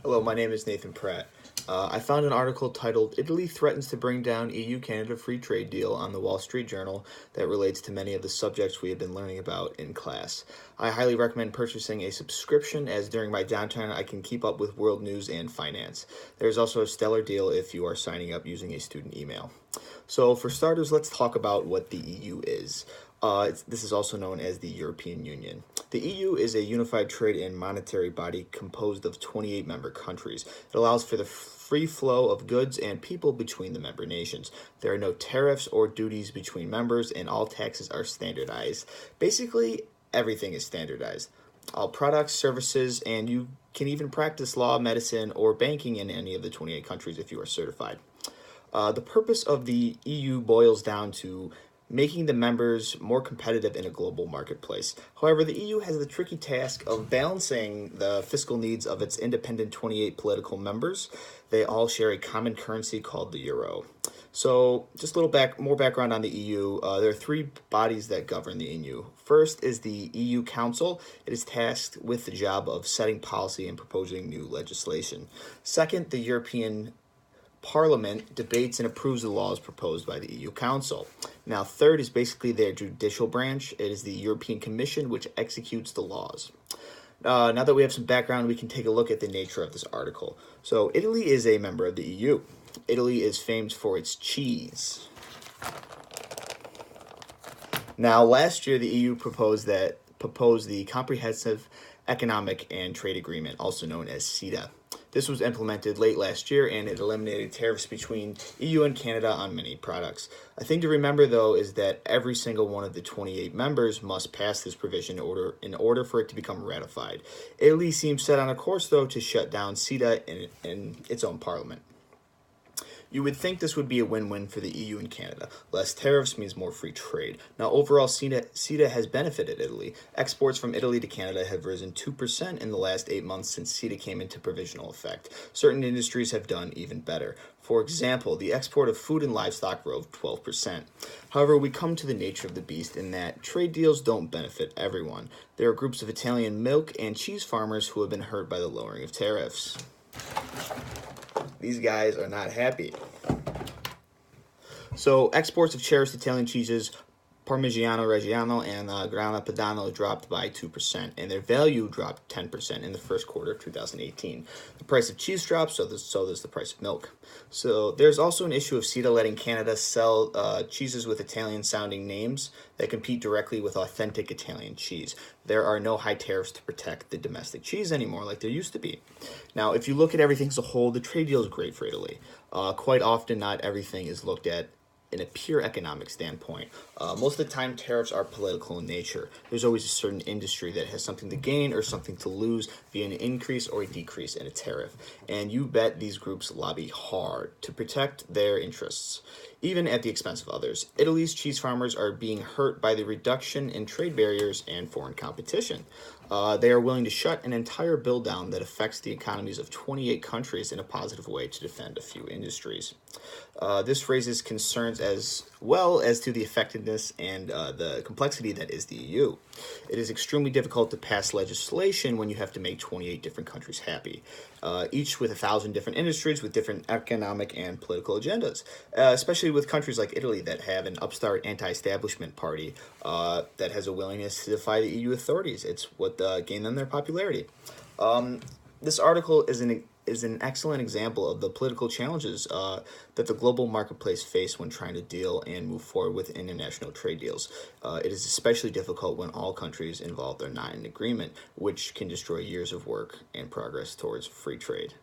Hello, my name is Nathan Pratt. I found an article titled Italy Threatens to Bring Down EU-Canada Free Trade Deal on the Wall Street Journal that relates to many of the subjects we have been learning about in class. I highly recommend purchasing a subscription as during my downtime I can keep up with world news and finance. There's also a stellar deal if you are signing up using a student email. So for starters, let's talk about what the EU is. This is also known as the European Union. The EU is a unified trade and monetary body composed of 28 member countries. It allows for the free flow of goods and people between the member nations. There are no tariffs or duties between members, and all taxes are standardized. Basically, everything is standardized. All products, services, and you can even practice law, medicine, or banking in any of the 28 countries if you are certified. The purpose of the EU boils down to making the members more competitive in a global marketplace. However, the EU has the tricky task of balancing the fiscal needs of its independent 28 political members. They all share a common currency called the euro. So, just a little more background on the EU. There are three bodies that govern the EU. First is the EU Council. It is tasked with the job of setting policy and proposing new legislation. Second, the European Parliament debates and approves the laws proposed by the EU Council. Now, third is basically their judicial branch. It is the European Commission, which executes the laws. Now that we have some background, we can take a look at the nature of this article. So, Italy is a member of the EU. Italy is famed for its cheese. Now, last year, the EU proposed the Comprehensive Economic and Trade Agreement, also known as CETA. This was implemented late last year, and it eliminated tariffs between EU and Canada on many products. A thing to remember, though, is that every single one of the 28 members must pass this provision in order for it to become ratified. Italy seems set on a course, though, to shut down CETA in its own parliament. You would think this would be a win-win for the EU and Canada. Less tariffs means more free trade. Now, overall, CETA has benefited Italy. Exports from Italy to Canada have risen 2% in the last 8 months since CETA came into provisional effect. Certain industries have done even better. For example, the export of food and livestock rose 12%. However, we come to the nature of the beast in that trade deals don't benefit everyone. There are groups of Italian milk and cheese farmers who have been hurt by the lowering of tariffs. These guys are not happy. So exports of cherished Italian cheeses, Parmigiano Reggiano and Grana Padano, dropped by 2%, and their value dropped 10% in the first quarter of 2018. The price of cheese dropped, so does the price of milk. So there's also an issue of CETA letting Canada sell cheeses with Italian-sounding names that compete directly with authentic Italian cheese. There are no high tariffs to protect the domestic cheese anymore like there used to be. Now, if you look at everything as a whole, the trade deal is great for Italy. Quite often, not everything is looked at in a pure economic standpoint. Most of the time, tariffs are political in nature. There's always a certain industry that has something to gain or something to lose via an increase or a decrease in a tariff. And you bet these groups lobby hard to protect their interests, even at the expense of others. Italy's cheese farmers are being hurt by the reduction in trade barriers and foreign competition. They are willing to shut an entire bill down that affects the economies of 28 countries in a positive way to defend a few industries. This raises concerns as well as to the effectiveness and the complexity that is the EU. It is extremely difficult to pass legislation when you have to make 28 different countries happy, each with 1,000 different industries with different economic and political agendas, especially with countries like Italy that have an upstart anti-establishment party that has a willingness to defy the EU authorities. It's what gained them their popularity. This article is an excellent example of the political challenges that the global marketplace face when trying to deal and move forward with international trade deals. It is especially difficult when all countries involved are not in agreement, which can destroy years of work and progress towards free trade.